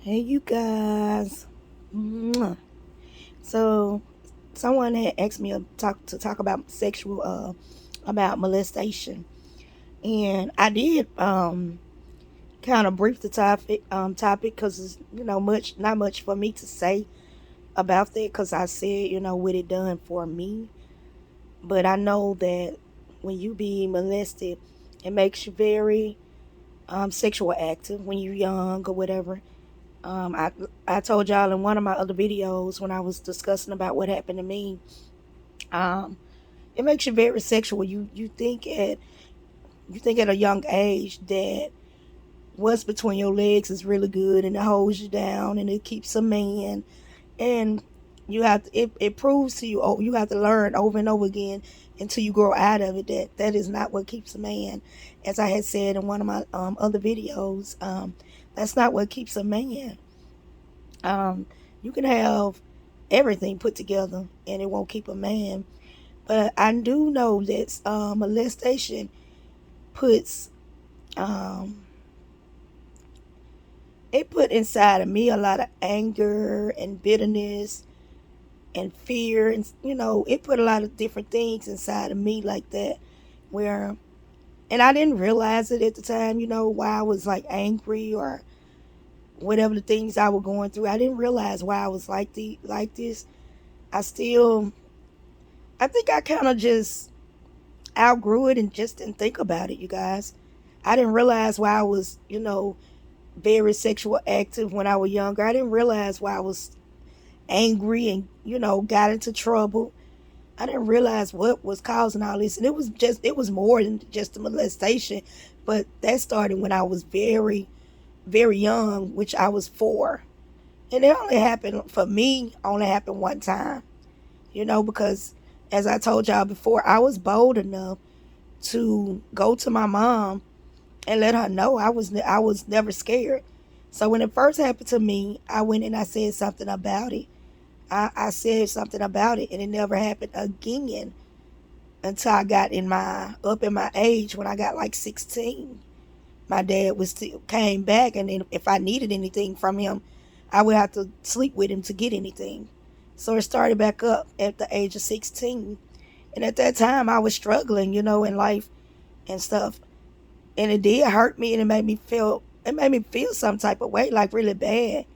Hey, you guys. Mwah. So, someone had asked me to talk about about molestation, and I did kind of brief the topic because it's not much for me to say about that because I said what it done for me, but I know that when you be molested, it makes you very sexual active when you're young or whatever. I told y'all in one of my other videos when I was discussing about what happened to me. Um, it makes you very sexual. You think at a young age that what's between your legs is really good and it holds you down and it keeps a man, and it proves to you. Oh, you have to learn over and over again until you grow out of it that that is not what keeps a man. As I had said in one of my other videos, that's not what keeps a man. Um, you can have everything put together and it won't keep a man. But I do know that molestation puts um, it put inside of me a lot of anger and bitterness and fear, and it put a lot of different things inside of me like that. Where and I didn't realize it at the time. Why I was like angry or whatever the things I was going through. I didn't realize why I was like this. I still I think I kind of just outgrew it and just didn't think about it, you guys. I didn't realize why I was, very sexual active when I was younger. I didn't realize why I was angry and, got into trouble. I didn't realize what was causing all this. And it was more than just the molestation. But that started when I was very, very young, which I was 4. And it only happened, for me, only happened one time, because as I told y'all before, I was bold enough to go to my mom and let her know I was never scared. So when it first happened to me, I went and I said something about it. I said something about it, and it never happened again until I got in my age when I got like 16. My dad was still came back, and then if I needed anything from him, I would have to sleep with him to get anything. So it started back up at the age of 16. And at that time, I was struggling, in life and stuff. And it did hurt me, and it made me feel some type of way, like really bad.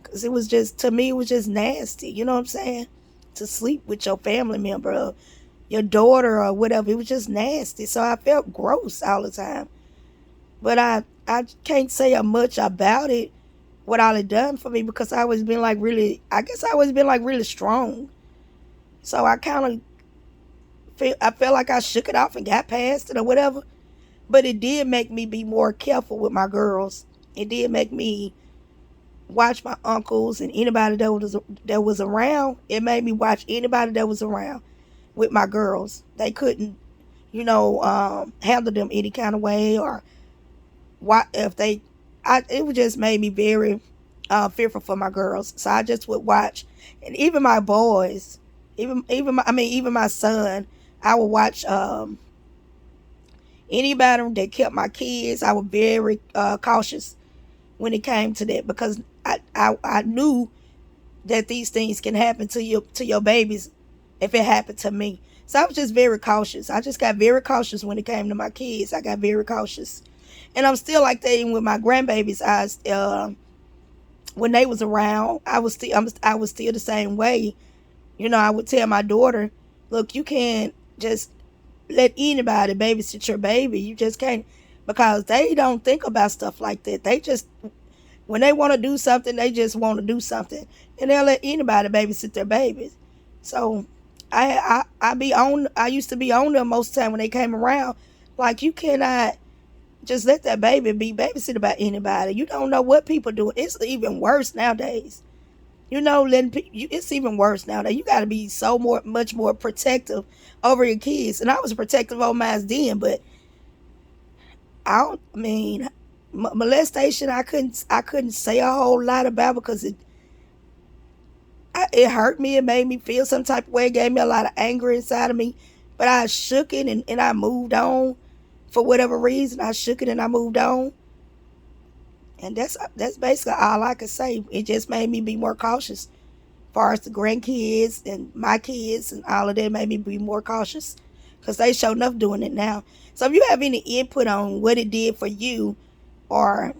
Because it was just, to me, it was just nasty. You know what I'm saying? To sleep with your family member or your daughter or whatever. It was just nasty. So I felt gross all the time. But I can't say much about it, what all it done for me, because I guess I always been like really strong. So I felt like I shook it off and got past it or whatever. But it did make me be more careful with my girls. It did make me watch my uncles and anybody that was around. It made me watch anybody that was around with my girls. They couldn't, handle them any kind of way, or what if they. It would just made me very fearful for my girls. So I just would watch, and even my boys, even my son, I would watch anybody that kept my kids. I was very cautious when it came to that, because I knew that these things can happen to your babies if it happened to me. So I was just very cautious. I just got very cautious when it came to my kids. I got very cautious, and I'm still like that even with my grandbabies. When they was around, I was still the same way. I would tell my daughter, "Look, you can't just let anybody babysit your baby. You just can't, because they don't think about stuff like that. They just when they want to do something, they just want to do something, and they'll let anybody babysit their babies." So I used to be on them most of the time when they came around. Like, you cannot just let that baby be babysitted by anybody. You don't know what people do. It's even worse nowadays. It's even worse nowadays. You got to be much more protective over your kids. And I was protective over mine then, but I don't I mean molestation. I couldn't say a whole lot about, because it hurt me. It made me feel some type of way. It gave me a lot of anger inside of me. But I shook it, and I moved on. For whatever reason, I shook it and I moved on. And that's basically all I could say. It just made me be more cautious, as far as the grandkids and my kids and all of that made me be more cautious, because they show enough doing it now. So if you have any input on what it did for you, or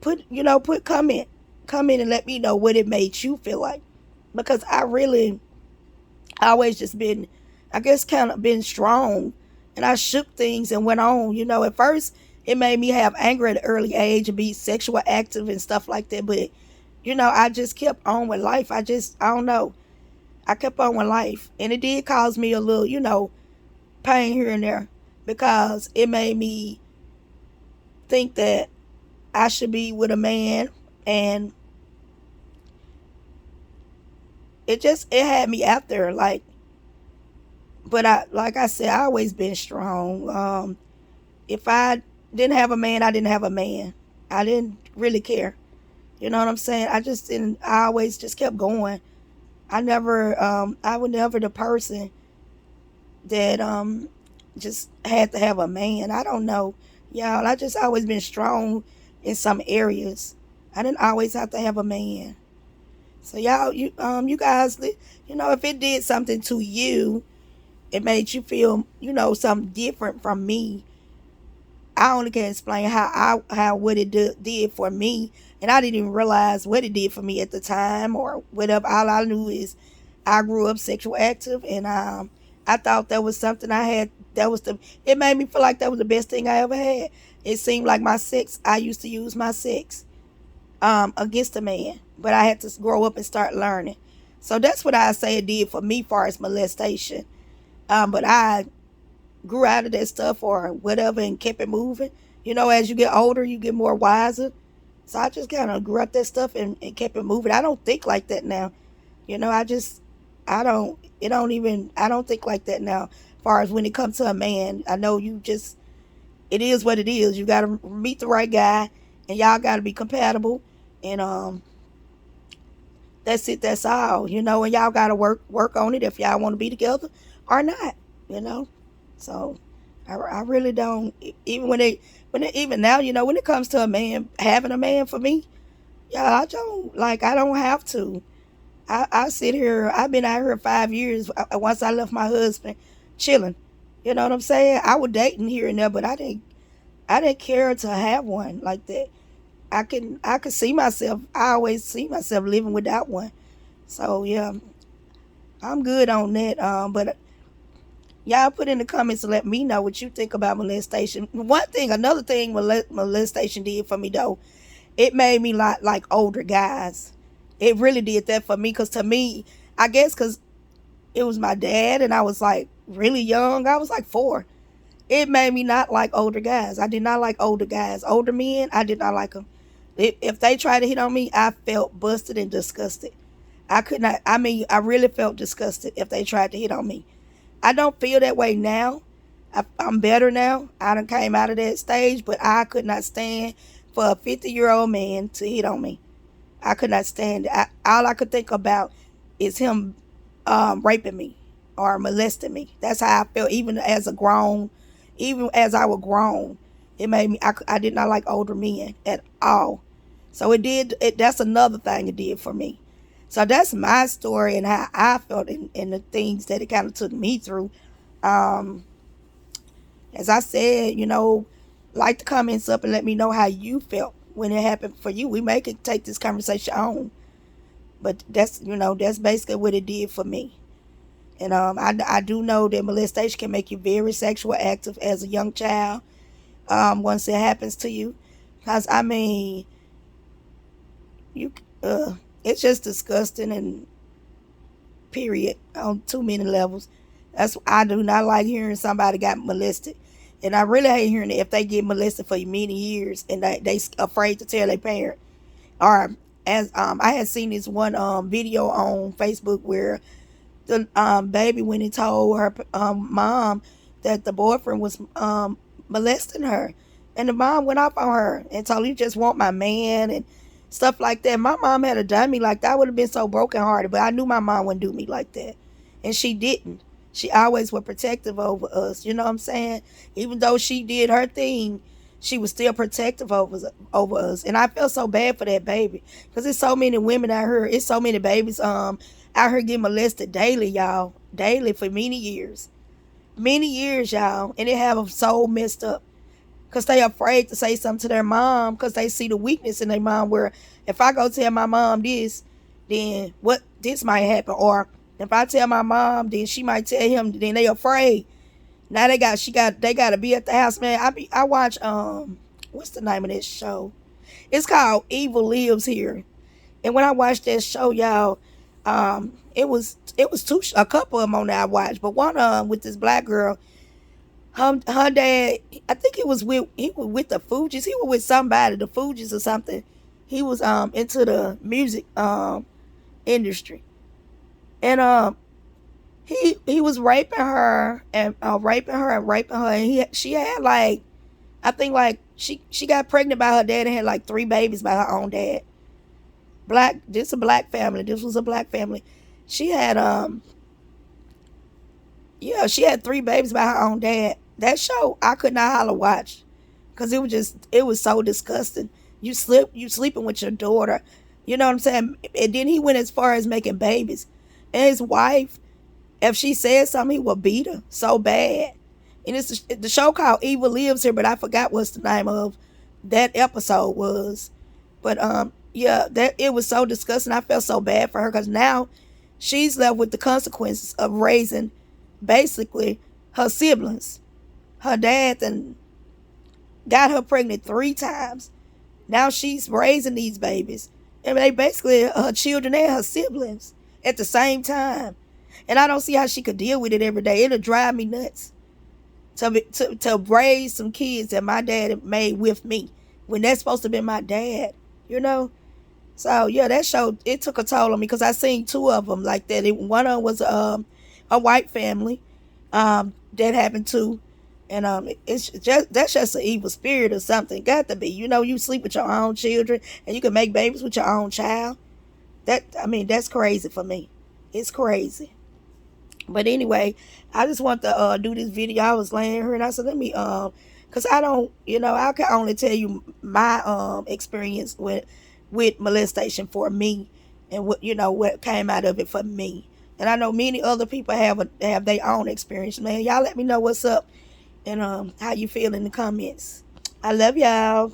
put comment and let me know what it made you feel like, because I really always just been, I guess, kind of been strong, and I shook things and went on. At first it made me have anger at an early age and be sexual active and stuff like that, but I just kept on with life. I don't know, I kept on with life, and it did cause me a little, pain here and there, because it made me think that I should be with a man, and it had me out there, like. But like I said, I always been strong. If I didn't have a man, I didn't have a man. I didn't really care. You know what I'm saying? I just didn't. I always just kept going. I was never the person that just had to have a man. I don't know, y'all. I just always been strong in some areas. I didn't always have to have a man. So y'all, you guys, if it did something to you, it made you feel, something different from me. I only can explain how what it did for me, and I didn't even realize what it did for me at the time or whatever. All I knew is I grew up sexual active, and I thought that was something I had. That was the. It made me feel like that was the best thing I ever had. It seemed like my sex. I used to use my sex against a man, but I had to grow up and start learning. So that's what I say it did for me, far as molestation. But I grew out of that stuff or whatever and kept it moving. As you get older, you get more wiser. So I just kind of grew out that stuff and kept it moving. I don't think like that now. I don't think like that now. As far as when it comes to a man, I know it is what it is. You got to meet the right guy, and y'all got to be compatible. And that's it. That's all. And y'all got to work on it if y'all want to be together or not. You know. So I really don't. Even even now, when it comes to a man, having a man for me, yeah, I don't like. I don't have to. I sit here. I've been out here 5 years. Once I left my husband, chilling. You know what I'm saying? I was dating here and there, but I didn't. I didn't care to have one like that. I could see myself. I always see myself living without one. So yeah, I'm good on that. But y'all put in the comments to let me know what you think about molestation. Another thing molestation did for me though, it made me like older guys. It really did that for me, because to me, I guess because it was my dad and I was like really young. I was like 4. It made me not like older guys. I did not like older guys. Older men, I did not like them. If they tried to hit on me, I felt busted and disgusted. I could not. I mean, I really felt disgusted if they tried to hit on me. I don't feel that way now. I'm better now. I done came out of that stage, but I could not stand for a 50-year-old man to hit on me. I could not stand it. All I could think about is him raping me or molesting me. That's how I felt, even as I was grown. It made me, I did not like older men at all. So that's another thing it did for me. So that's my story and how I felt, and the things that it kind of took me through. Um, as I said, like the comments up and let me know how you felt when it happened for you. We may could take this conversation on, but that's basically what it did for me. And I do know that molestation can make you very sexual active as a young child. Once it happens to you, because I mean, you it's just disgusting, and period, on too many levels. That's, I do not like hearing somebody got molested, and I really hate hearing it if they get molested for many years and they afraid to tell their parent. Or as I had seen this one video on Facebook where the baby went and told her mom that the boyfriend was molesting her, and the mom went off on her and told, "You just want my man," and stuff like that. My mom had a done me like that, I would have been so brokenhearted, but I knew my mom wouldn't do me like that, and she didn't. She always was protective over us. You know what I'm saying? Even though she did her thing, she was still protective over us. And I felt so bad for that baby. Because there's so many women out here. It's so many babies out here getting molested daily, y'all. Daily for many years. Many years, y'all. And it have them so messed up. Because they afraid to say something to their mom. Because they see the weakness in their mom. Where if I go tell my mom this, then what this might happen. Or if I tell my mom, then she might tell him. Then they afraid. Now they gotta be at the house, man. I watch what's the name of this show? It's called Evil Lives Here. And when I watched that show, y'all, it was a couple of them on there I watched, but one of them with this black girl, her dad, I think he was with the Fugees. He was with somebody, the Fugees or something. He was into the music industry. And he was raping her and and she had like, I think like she got pregnant by her dad and had like 3 babies by her own dad. This a black family. This was a black family. She had yeah, she had 3 babies by her own dad. That show I could not holler watch, because it was so disgusting. You sleeping with your daughter, you know what I'm saying? And then he went as far as making babies, and his wife, if she said something, he would beat her so bad. And it's the show called Evil Lives Here, but I forgot what's the name of that episode was. But yeah, that it was so disgusting. I felt so bad for her, because now she's left with the consequences of raising basically her siblings. Her dad then got her pregnant 3 times. Now she's raising these babies, and they basically her children and her siblings at the same time. And I don't see how she could deal with it every day. It'll drive me nuts to raise some kids that my dad made with me, when that's supposed to be my dad, you know? So, yeah, that show, it took a toll on me, because I seen 2 of them like that. One of them was a white family that happened to. And that's just an evil spirit or something. Got to be. You know, you sleep with your own children and you can make babies with your own child. That's crazy for me. It's crazy. But anyway, I just want to do this video. I was laying here and I said, let me because I don't, I can only tell you my experience with molestation for me, and what came out of it for me. And I know many other people have their own experience. Man, y'all let me know what's up and how you feel in the comments. I love y'all.